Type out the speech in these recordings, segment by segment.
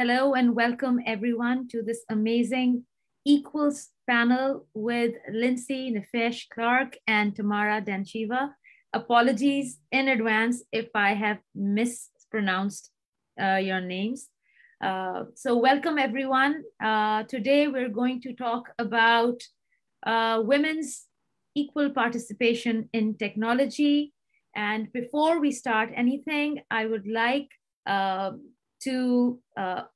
Hello and welcome everyone to this amazing Equals panel with Lindsey, Nefesh, Clarke, and Tamara, Dancheva. Apologies in advance if I have mispronounced your names. So welcome everyone. Today we're going to talk about women's equal participation in technology. And before we start anything, I would like to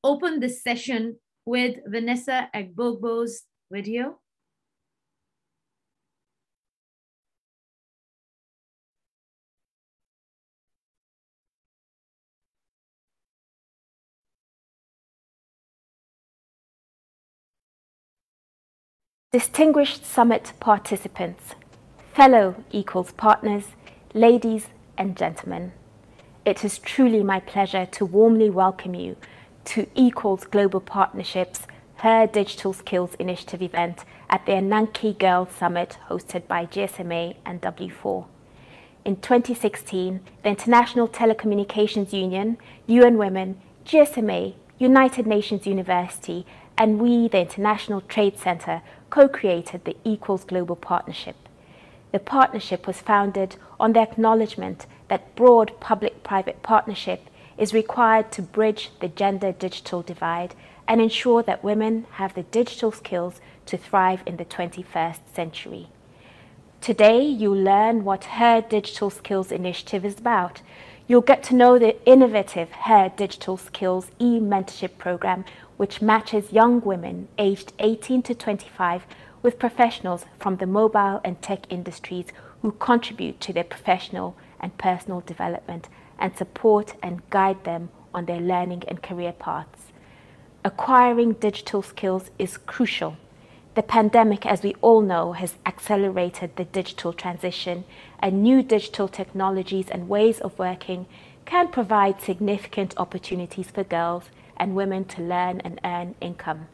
open this session with Vanessa Agbogbo's video. Distinguished summit participants, fellow Equals partners, ladies and gentlemen, it is truly my pleasure to warmly welcome you to Equals Global Partnership's Her Digital Skills Initiative event at the Ananke Girls Summit hosted by GSMA and W4. In 2016, the International Telecommunications Union, UN Women, GSMA, United Nations University, and we, the International Trade Center, co-created the Equals Global Partnership. The partnership was founded on the acknowledgement that broad public-private partnership is required to bridge the gender-digital divide and ensure that women have the digital skills to thrive in the 21st century. Today, you'll learn what Her Digital Skills Initiative is about. You'll get to know the innovative Her Digital Skills e-mentorship program, which matches young women aged 18 to 25 with professionals from the mobile and tech industries who contribute to their professional and personal development and support and guide them on their learning and career paths. Acquiring digital skills is crucial. The pandemic, as we all know, has accelerated the digital transition, and new digital technologies and ways of working can provide significant opportunities for girls and women to learn and earn income.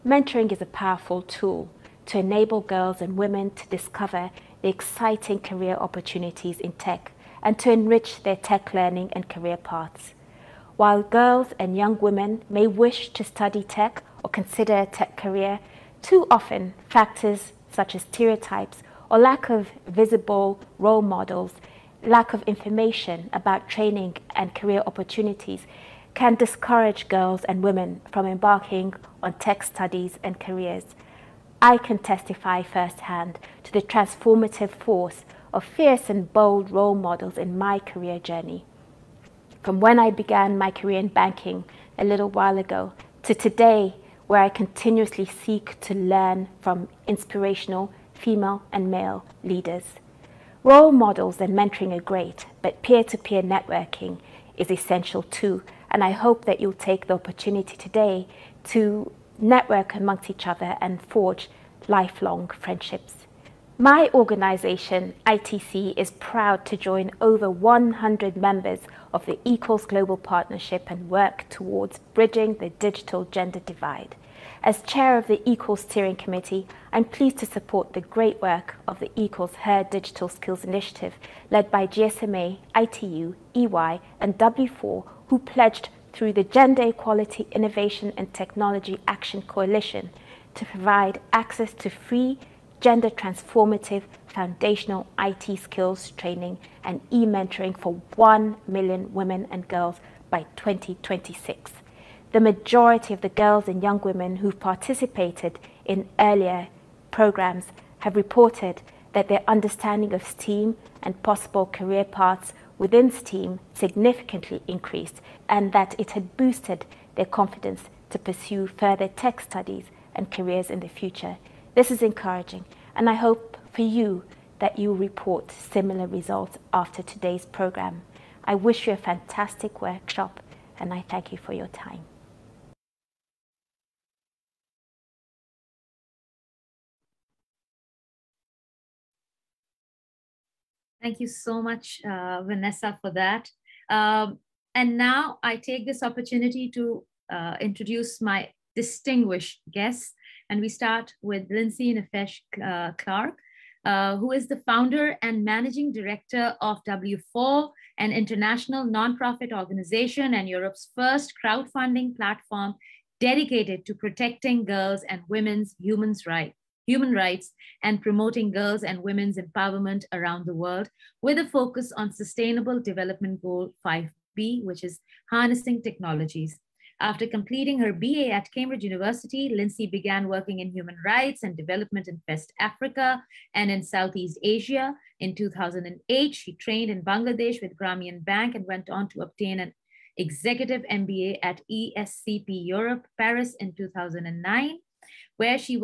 Mentoring is a powerful tool to enable girls and women to discover the exciting career opportunities in tech and to enrich their tech learning and career paths. While girls and young women may wish to study tech or consider a tech career, too often factors such as stereotypes or lack of visible role models, lack of information about training and career opportunities can discourage girls and women from embarking on tech studies and careers. I can testify firsthand to the transformative force of fierce and bold role models in my career journey. From when I began my career in banking a little while ago to today, where I continuously seek to learn from inspirational female and male leaders. Role models and mentoring are great, but peer-to-peer networking is essential too, and I hope that you'll take the opportunity today to network amongst each other and forge lifelong friendships. My organization, ITC, is proud to join over 100 members of the Equals Global Partnership and work towards bridging the digital gender divide. As chair of the Equals Steering Committee, I'm pleased to support the great work of the Equals Her Digital Skills Initiative, led by GSMA, ITU, EY, and W4, who pledged through the Gender Equality Innovation and Technology Action Coalition to provide access to free, gender transformative, foundational IT skills training and e-mentoring for 1 million women and girls by 2026. The majority of the girls and young women who've participated in earlier programs have reported that their understanding of STEAM and possible career paths within STEAM significantly increased, and that it had boosted their confidence to pursue further tech studies and careers in the future. This is encouraging, and I hope for you that you report similar results after today's program. I wish you a fantastic workshop, and I thank you for your time. Thank you so much, Vanessa, for that. And now I take this opportunity to introduce my distinguished guests. And we start with Lindsey, Nefesh, Clarke. who is the founder and managing director of W4, an international nonprofit organization and Europe's first crowdfunding platform dedicated to protecting girls' and women's human rights and promoting girls' and women's empowerment around the world, with a focus on Sustainable Development Goal 5B, which is harnessing technologies. After completing her BA at Cambridge University, Lindsey began working in human rights and development in West Africa and in Southeast Asia. In 2008, she trained in Bangladesh with Grameen Bank and went on to obtain an executive MBA at ESCP Europe, Paris in 2009, where she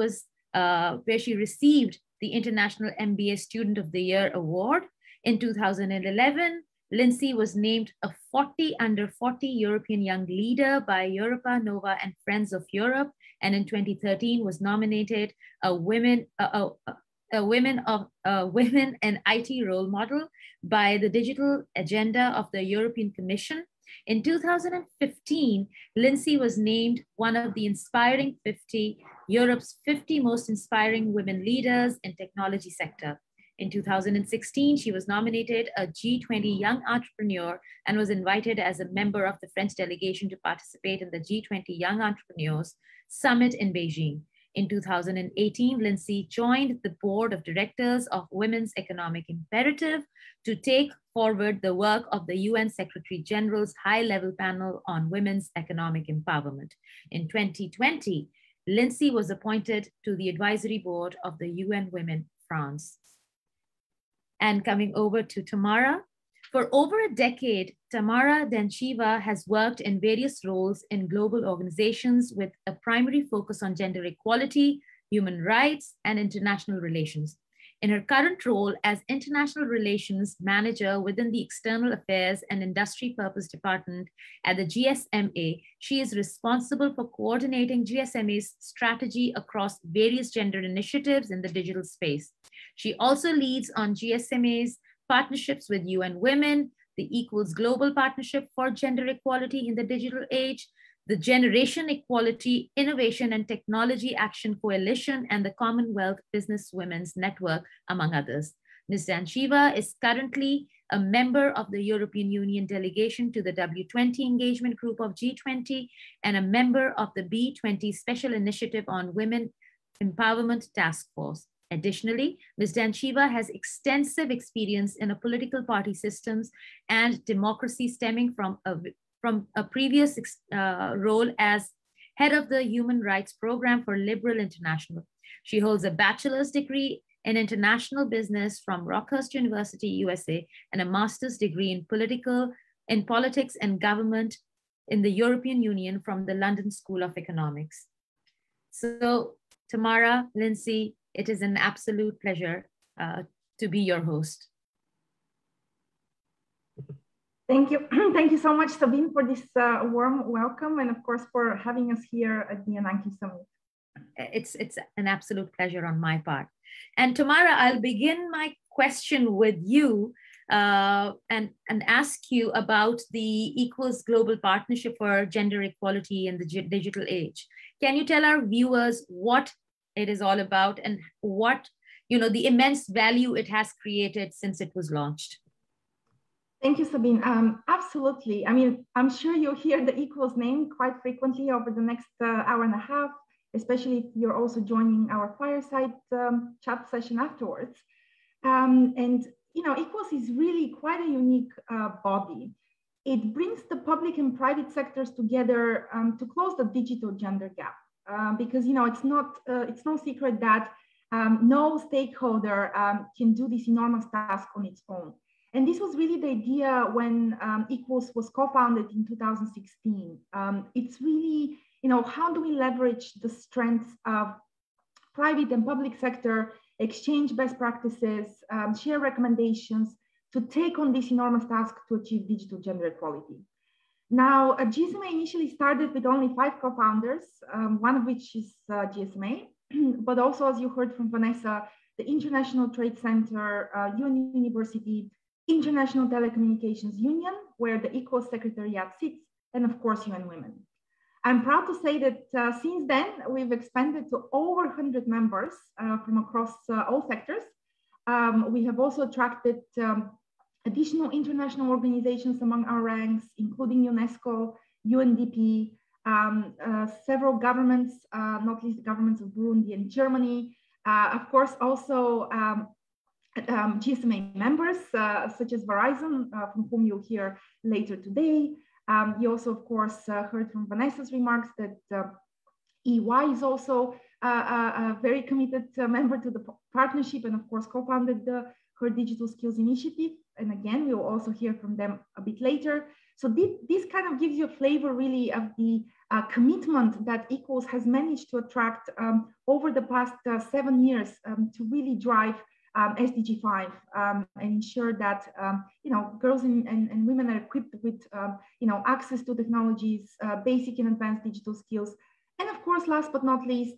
received the International MBA Student of the Year Award. In 2011, Lindsey was named a 40 under 40 European Young Leader by Europa Nova and Friends of Europe, and in 2013 was nominated a Women in IT Role Model by the Digital Agenda of the European Commission. In 2015, Lindsey was named one of the Inspiring 50, Europe's 50 most inspiring women leaders in technology sector. In 2016, she was nominated a G20 Young Entrepreneur and was invited as a member of the French delegation to participate in the G20 Young Entrepreneurs Summit in Beijing. In 2018, Lindsey joined the board of directors of Women's Economic Imperative to take forward the work of the UN Secretary General's high-level panel on women's economic empowerment. In 2020, Lindsey was appointed to the advisory board of the UN Women France. And coming over to Tamara. For over a decade, Tamara Dancheva has worked in various roles in global organizations with a primary focus on gender equality, human rights, and international relations. In her current role as International Relations Manager within the External Affairs and Industry Purpose Department at the GSMA, she is responsible for coordinating GSMA's strategy across various gender initiatives in the digital space. She also leads on GSMA's partnerships with UN Women, the Equals Global Partnership for Gender Equality in the Digital Age, the Generation Equality Innovation and Technology Action Coalition, and the Commonwealth Business Women's Network, among others. Ms. Dancheva is currently a member of the European Union delegation to the W20 engagement group of G20 and a member of the B20 Special Initiative on Women Empowerment Task Force. Additionally, Ms. Dancheva has extensive experience in a political party systems and democracy stemming from a previous role as head of the Human Rights Program for Liberal International. She holds a bachelor's degree in international business from Rockhurst University, USA, and a master's degree in politics and government in the European Union from the London School of Economics. So, Tamara, Lindsey, it is an absolute pleasure to be your host. Thank you. Thank you so much, Sabine, for this warm welcome, and of course for having us here at the Ananke Summit. It's an absolute pleasure on my part. And Tamara, I'll begin my question with you and ask you about the Equals Global Partnership for Gender Equality in the Digital Age. Can you tell our viewers what it is all about and what, the immense value it has created since it was launched? Thank you, Sabine. Absolutely. I mean, I'm sure you'll hear the Equals name quite frequently over the next hour and a half, especially if you're also joining our fireside chat session afterwards. And Equals is really quite a unique body. It brings the public and private sectors together to close the digital gender gap. Because it's no secret that no stakeholder can do this enormous task on its own. And this was really the idea when Equals was co-founded in 2016. It's really, how do we leverage the strengths of private and public sector, exchange best practices, share recommendations to take on this enormous task to achieve digital gender equality. Now, GSMA initially started with only 5 co-founders, one of which is GSMA, but also, as you heard from Vanessa, the International Trade Center, UN University, International Telecommunications Union, where the Equals Secretariat sits, and of course, UN Women. I'm proud to say that since then, we've expanded to over 100 members from across all sectors, We have also attracted additional international organizations among our ranks, including UNESCO, UNDP, several governments, not least the governments of Burundi and Germany, of course, also GSMA members, such as Verizon, from whom you'll hear later today. You also, of course, heard from Vanessa's remarks that EY is also a very committed member to the partnership, and of course co-founded her Digital Skills Initiative. And again, we will also hear from them a bit later. So this kind of gives you a flavor really of the commitment that Equals has managed to attract over the past 7 years to really drive SDG 5 and ensure that girls and women are equipped with access to technologies, basic and advanced digital skills, and of course, last but not least,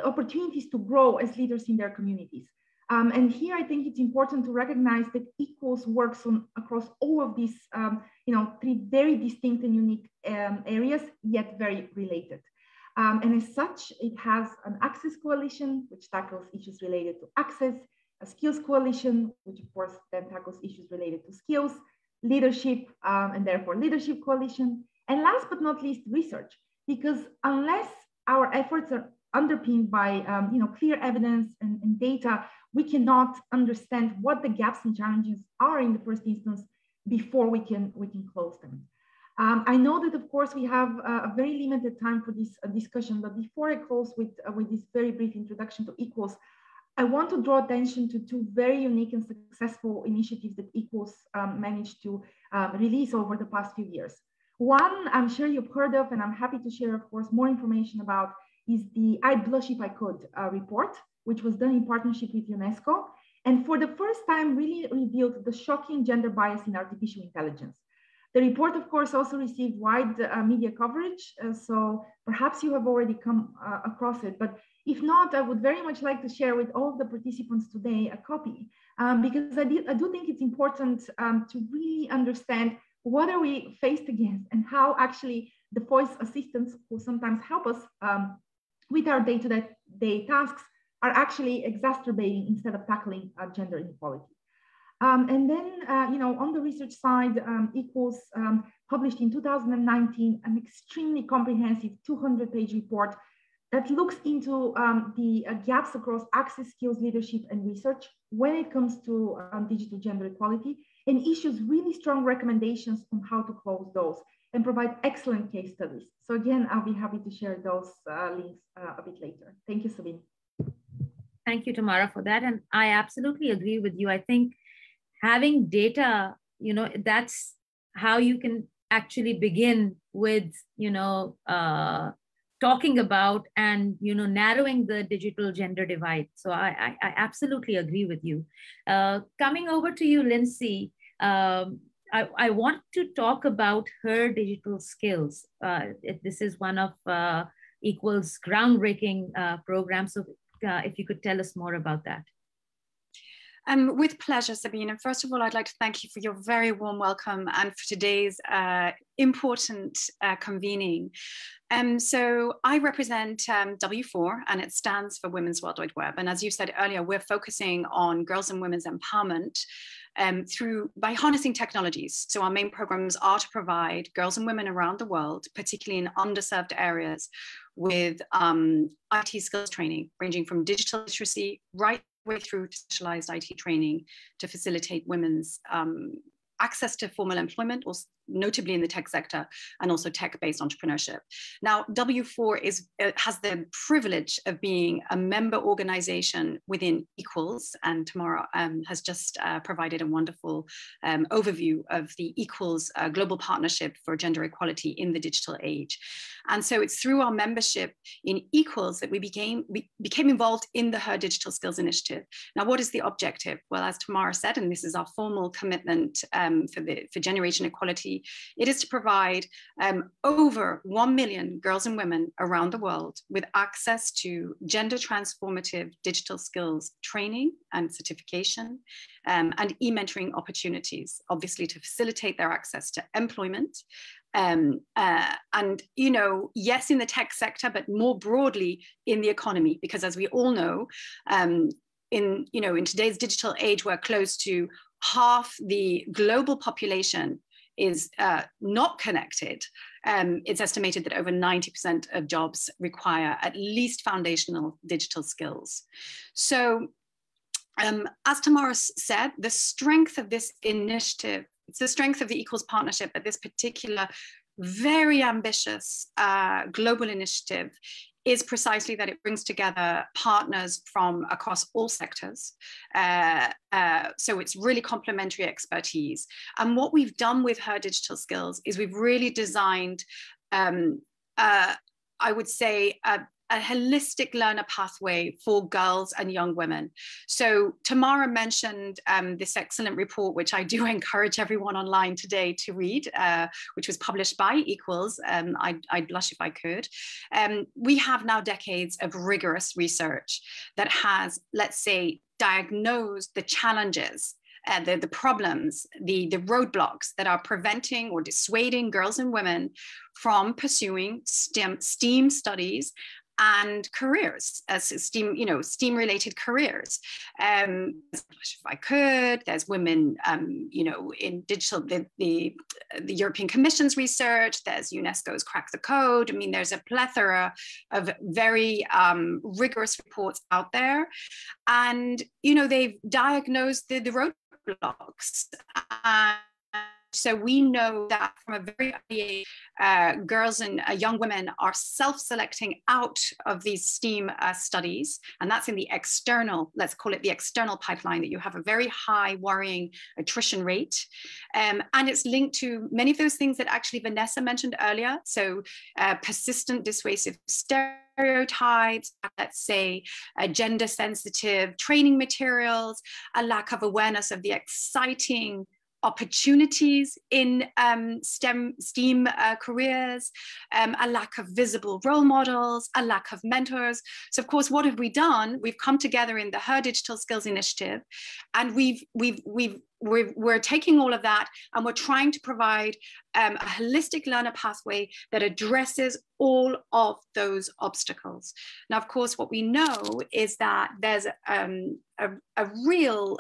opportunities to grow as leaders in their communities. And here, I think it's important to recognize that Equals works across all of these, 3 very distinct and unique areas, yet very related. And as such, it has an access coalition, which tackles issues related to access, a skills coalition, which of course then tackles issues related to skills, leadership, and therefore leadership coalition, and last but not least, research. Because unless our efforts are underpinned by clear evidence and data, we cannot understand what the gaps and challenges are in the first instance before we can close them. I know that, of course, we have a very limited time for this discussion, but before I close with this very brief introduction to Equals, I want to draw attention to 2 very unique and successful initiatives that Equals managed to release over the past few years. One, I'm sure you've heard of, and I'm happy to share, of course, more information about, is the I'd Blush If I Could report, which was done in partnership with UNESCO, and for the first time really revealed the shocking gender bias in artificial intelligence. The report, of course, also received wide media coverage, so perhaps you have already come across it, but if not, I would very much like to share with all of the participants today a copy, because I do think it's important to really understand what are we faced against and how actually the voice assistants who sometimes help us with our day-to-day tasks are actually exacerbating instead of tackling gender inequality. And then, on the research side, Equals published in 2019 an extremely comprehensive 200-page report that looks into the gaps across access, skills, leadership, and research when it comes to digital gender equality, and issues really strong recommendations on how to close those and provide excellent case studies. So again, I'll be happy to share those links a bit later. Thank you, Sabine. Thank you, Tamara, for that. And I absolutely agree with you. I think having data, that's how you can actually begin with, talking about and, narrowing the digital gender divide. So I absolutely agree with you. Coming over to you, Lindsey, I want to talk about her digital skills. This is one of Equals' groundbreaking programs. So if you could tell us more about that. With pleasure, Sabine. And first of all, I'd like to thank you for your very warm welcome and for today's important convening. So I represent W4, and it stands for Women's World Wide Web. And as you said earlier, we're focusing on girls and women's empowerment by harnessing technologies. So our main programs are to provide girls and women around the world, particularly in underserved areas, with IT skills training, ranging from digital literacy right way through to specialized IT training to facilitate women's access to formal employment, or notably in the tech sector, and also tech-based entrepreneurship. Now, W4 has the privilege of being a member organization within Equals, and Tamara has just provided a wonderful overview of the Equals global partnership for gender equality in the digital age. And so it's through our membership in Equals that we became involved in the Her Digital Skills Initiative. Now, what is the objective? Well, as Tamara said, and this is our formal commitment for generation equality, it is to provide over 1 million girls and women around the world with access to gender transformative digital skills training and certification, and e-mentoring opportunities, obviously to facilitate their access to employment. And, yes, in the tech sector, but more broadly in the economy, because as we all know, in today's digital age, where close to half the global population is not connected, it's estimated that over 90% of jobs require at least foundational digital skills. So as Tamara said, the strength of this initiative, it's the strength of the Equals Partnership at this particular very ambitious global initiative, is precisely that it brings together partners from across all sectors. So it's really complementary expertise. And what we've done with Her Digital Skills is we've really designed, I would say, a holistic learner pathway for girls and young women. So Tamara mentioned this excellent report, which I do encourage everyone online today to read, which was published by Equals. I'd blush if I could. We have now decades of rigorous research that has, let's say, diagnosed the challenges, the problems, the roadblocks that are preventing or dissuading girls and women from pursuing STEAM studies and careers, as STEAM related careers. If I could, there's women, in digital, the European Commission's research, there's UNESCO's Crack the Code. I mean, there's a plethora of very rigorous reports out there. And, they've diagnosed the roadblocks. So we know that from a very early age, girls and young women are self-selecting out of these STEAM studies. And that's in the external, let's call it the external pipeline, that you have a very high worrying attrition rate. And it's linked to many of those things that actually Vanessa mentioned earlier. So persistent dissuasive stereotypes, let's say gender sensitive training materials, a lack of awareness of the exciting opportunities in STEAM careers, a lack of visible role models, a lack of mentors. So of course, what have we done? We've come together in the Her Digital Skills Initiative, and we're taking all of that and we're trying to provide a holistic learner pathway that addresses all of those obstacles. Now, of course, what we know is that there's a real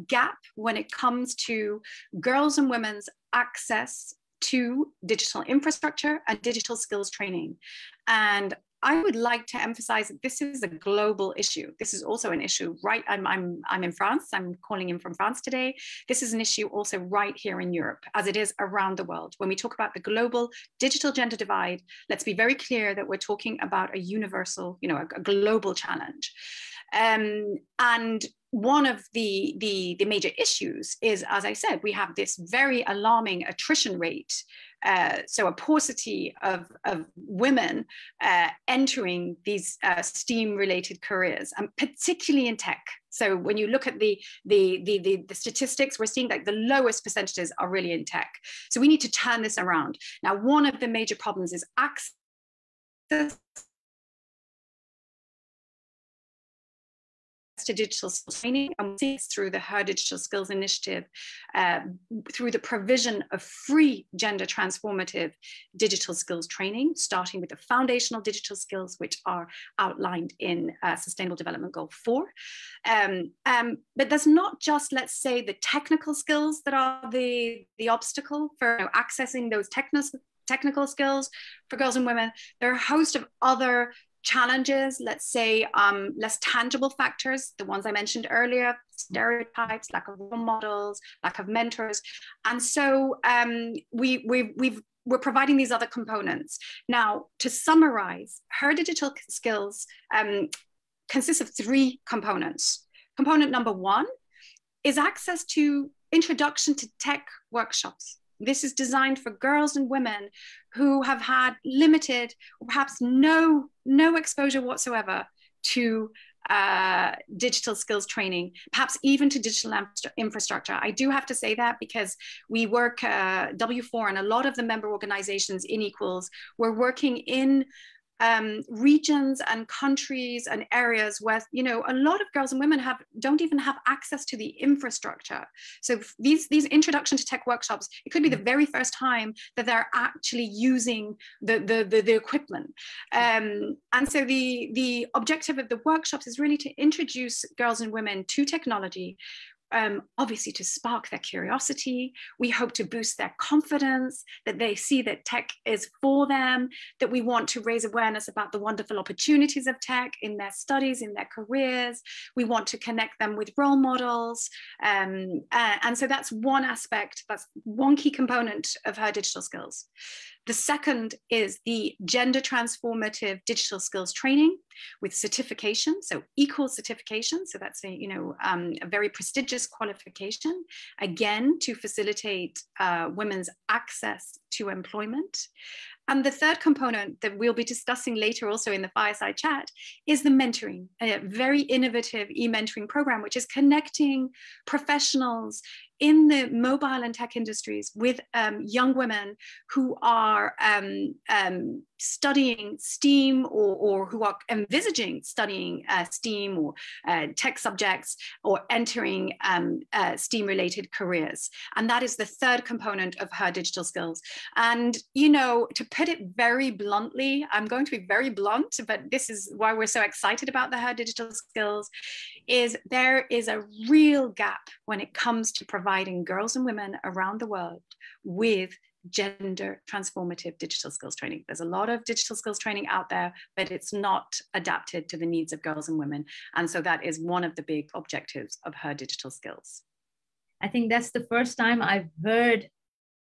gap when it comes to girls and women's access to digital infrastructure and digital skills training. And I would like to emphasize that this is a global issue. This is also an issue, right? I'm in France. I'm calling in from France today. This is an issue also right here in Europe, as it is around the world. When we talk about the global digital gender divide, let's be very clear that we're talking about a universal, a global challenge. And one of the major issues is, as I said, we have this very alarming attrition rate. So a paucity of women entering these STEAM-related careers, and particularly in tech. So when you look at the statistics, we're seeing that the lowest percentages are really in tech. So we need to turn this around. Now, one of the major problems is access to digital skills training, and we see this through the Her Digital Skills Initiative, through the provision of free gender transformative digital skills training, starting with the foundational digital skills, which are outlined in Sustainable Development Goal 4. But there's not just, let's say, the technical skills that are the obstacle for accessing those technical skills for girls and women. There are a host of other challenges, let's say, less tangible factors, the ones I mentioned earlier, stereotypes, lack of role models, lack of mentors. And so we're providing these other components. Now, to summarize, Her Digital Skills consists of 3 components. Component number 1 is access to introduction to tech workshops. This is designed for girls and women who have had limited, or perhaps no exposure whatsoever to digital skills training, perhaps even to digital infrastructure. I do have to say that because we work W4, and a lot of the member organizations in Equals, we're working in regions and countries and areas where, you know, a lot of girls and women don't even have access to the infrastructure. So these introduction to tech workshops, it could be the very first time that they're actually using the equipment. And so the objective of the workshops is really to introduce girls and women to technology, obviously to spark their curiosity. We hope to boost their confidence, that they see that tech is for them, that we want to raise awareness about the wonderful opportunities of tech in their studies, in their careers. We want to connect them with role models. And so that's one aspect, that's one key component of her digital skills. The second is the gender transformative digital skills training with certification, so equal certification. So that's a very prestigious qualification, again, to facilitate women's access to employment. And the third component that we'll be discussing later also in the fireside chat is the mentoring, a very innovative e-mentoring program, which is connecting professionals in the mobile and tech industries with young women who are studying STEAM or who are envisaging studying STEAM or tech subjects or entering STEAM-related careers. And that is the third component of her digital skills. And, you know, to put it very bluntly, I'm going to be very blunt, but this is why we're so excited about her digital skills, is there is a real gap when it comes to providing girls and women around the world with gender transformative digital skills training. There's a lot of digital skills training out there, but it's not adapted to the needs of girls and women. And so that is one of the big objectives of her digital skills. I think that's the first time I've heard,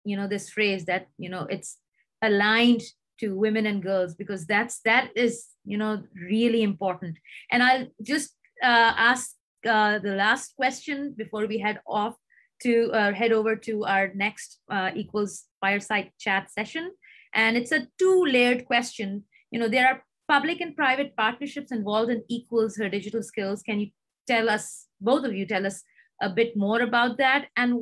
you know, this phrase that, you know, it's aligned to women and girls, because that is, you know, really important. And I'll just ask the last question before we head off to head over to our next Equals Fireside Chat session. And it's a two-layered question. You know, there are public and private partnerships involved in Equals Her Digital Skills. Can you tell us, both of you, tell us a bit more about that? And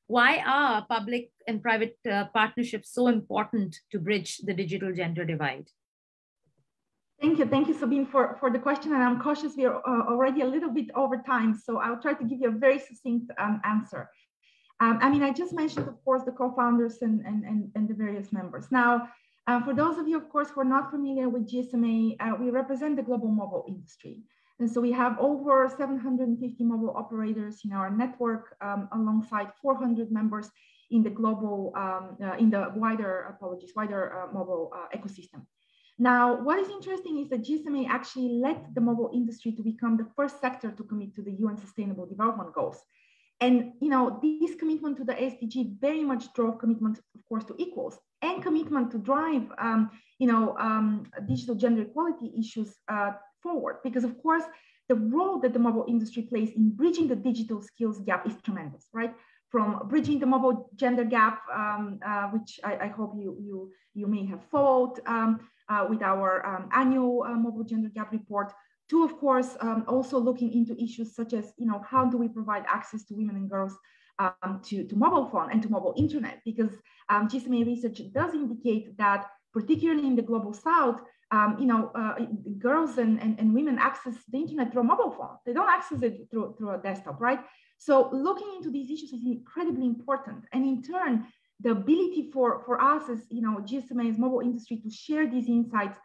why are public and private partnerships so important to bridge the digital gender divide? Thank you, Sabine, for the question. And I'm cautious, we are already a little bit over time, so I'll try to give you a very succinct answer. I mean, I just mentioned, of course, the co-founders and the various members. Now, for those of you, of course, who are not familiar with GSMA, we represent the global mobile industry. And so we have over 750 mobile operators in our network, alongside 400 members in the global, in the wider mobile ecosystem. Now, what is interesting is that GSMA actually led the mobile industry to become the first sector to commit to the UN Sustainable Development Goals. And, you know, this commitment to the SDG very much drove commitment, of course, to equals and commitment to drive, digital gender equality issues forward. Because, of course, the role that the mobile industry plays in bridging the digital skills gap is tremendous, right? From bridging the mobile gender gap, which I hope you may have followed with our annual mobile gender gap report, to, of course, also looking into issues such as, you know, how do we provide access to women and girls to mobile phone and to mobile internet? Because GSMA research does indicate that, particularly in the global south, girls and women access the internet through a mobile phone. They don't access it through a desktop, right? So looking into these issues is incredibly important. And in turn, the ability for us as, you know, GSMA's mobile industry to share these insights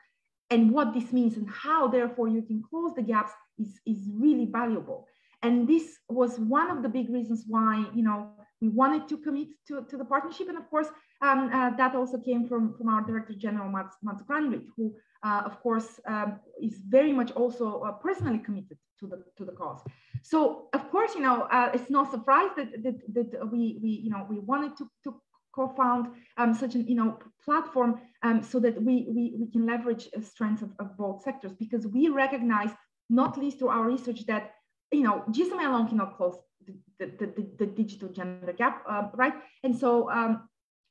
and what this means and how, therefore, you can close the gaps is really valuable. And this was one of the big reasons why, you know, we wanted to commit to the partnership. And of course, that also came from our Director General, Mats Granryd, who, of course, is very much also personally committed to the cause. So, of course, you know, it's no surprise that we wanted to co-found such an, you know, platform so that we can leverage strengths of both sectors, because we recognize, not least through our research, that, you know, GSMA alone cannot close the digital gender gap, right? And so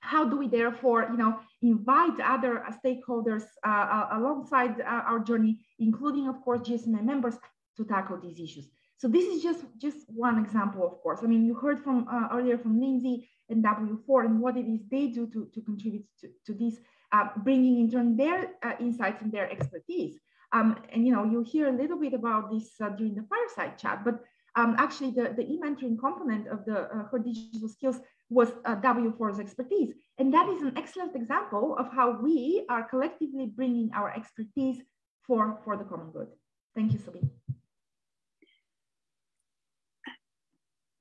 how do we therefore, you know, invite other stakeholders alongside our journey, including, of course, GSMA members, to tackle these issues? So this is just one example, of course. I mean, you heard from earlier from Lindsey and W4 and what it is they do to contribute to this, bringing in turn their insights and their expertise. And you'll hear a little bit about this during the fireside chat, but actually the e-mentoring component of her digital skills was W4's expertise. And that is an excellent example of how we are collectively bringing our expertise for the common good. Thank you, Sabine.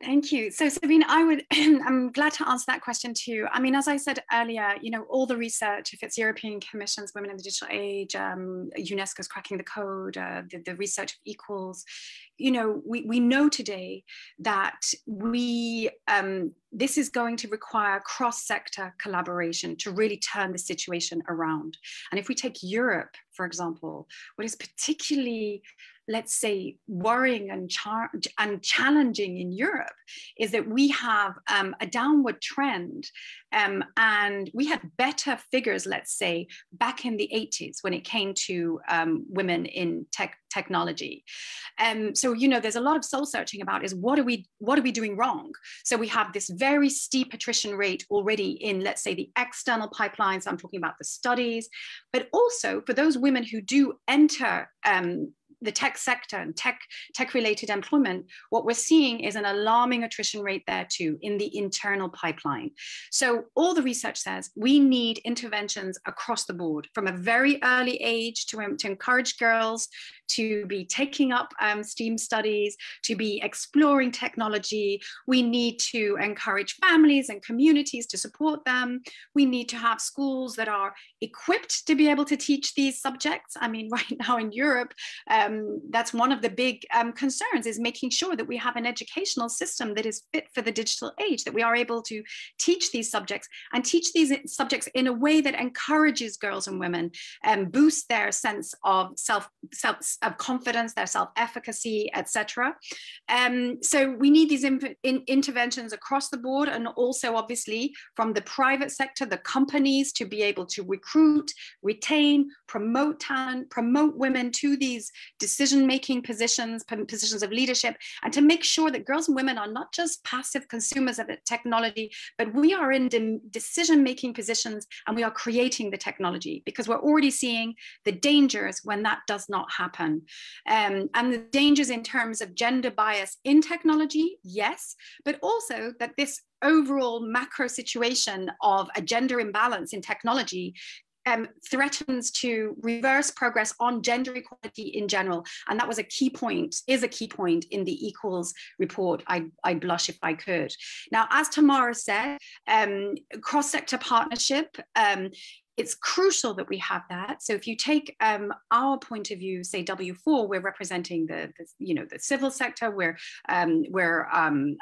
Thank you. So Sabine, I'm glad to answer that question too. I mean, as I said earlier, all the research, if it's European Commission's Women in the Digital Age, UNESCO's Cracking the Code, the research of equals, we know today that this is going to require cross-sector collaboration to really turn the situation around. And if we take Europe, for example, what is particularly, let's say, worrying and challenging in Europe is that we have a downward trend, and we had better figures, let's say, back in the 80s when it came to women in technology. So, there's a lot of soul searching about is what are we doing wrong? So we have this very steep attrition rate already in, let's say, the external pipelines. I'm talking about the studies, but also for those women who do enter the tech sector and tech-related employment, what we're seeing is an alarming attrition rate there too in the internal pipeline. So all the research says we need interventions across the board from a very early age to encourage girls to be taking up STEAM studies, to be exploring technology. We need to encourage families and communities to support them. We need to have schools that are equipped to be able to teach these subjects. I mean, right now in Europe, that's one of the big concerns, is making sure that we have an educational system that is fit for the digital age, that we are able to teach these subjects and teach these subjects in a way that encourages girls and women and boosts their sense of self-confidence, their self-efficacy, etc. So we need these interventions across the board, and also obviously from the private sector, the companies, to be able to recruit, retain, promote talent, promote women to these decision-making positions of leadership, and to make sure that girls and women are not just passive consumers of the technology, but we are in decision-making positions and we are creating the technology, because we're already seeing the dangers when that does not happen. And the dangers in terms of gender bias in technology, yes, but also that this overall macro situation of a gender imbalance in technology threatens to reverse progress on gender equality in general. And that was a key point, is a key point in the Equals report. I'd blush if I could. Now, as Tamara said, cross-sector partnership, it's crucial that we have that. So if you take our point of view, say W4, we're representing the civil sector, we're a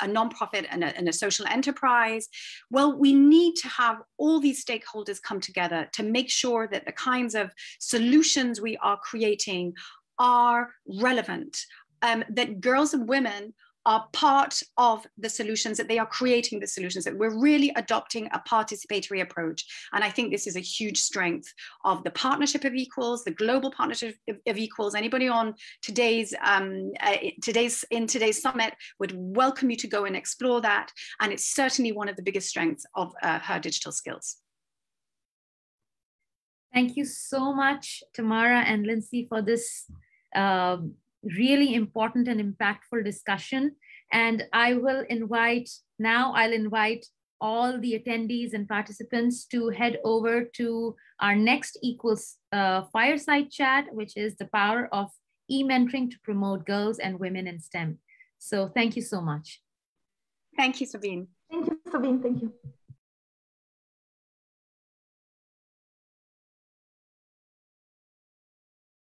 nonprofit and a social enterprise. Well, we need to have all these stakeholders come together to make sure that the kinds of solutions we are creating are relevant, that girls and women are part of the solutions, that they are creating the solutions, that we're really adopting a participatory approach. And I think this is a huge strength of the Partnership of Equals, the Global Partnership of Equals. Anybody on today's summit would welcome you to go and explore that. And it's certainly one of the biggest strengths of her digital skills. Thank you so much, Tamara and Lindsey, for this really important and impactful discussion. And I'll invite all the attendees and participants to head over to our next Equals fireside chat, which is the power of e-mentoring to promote girls and women in STEM. So thank you so much. Thank you, Sabine. Thank you, Sabine. Thank you.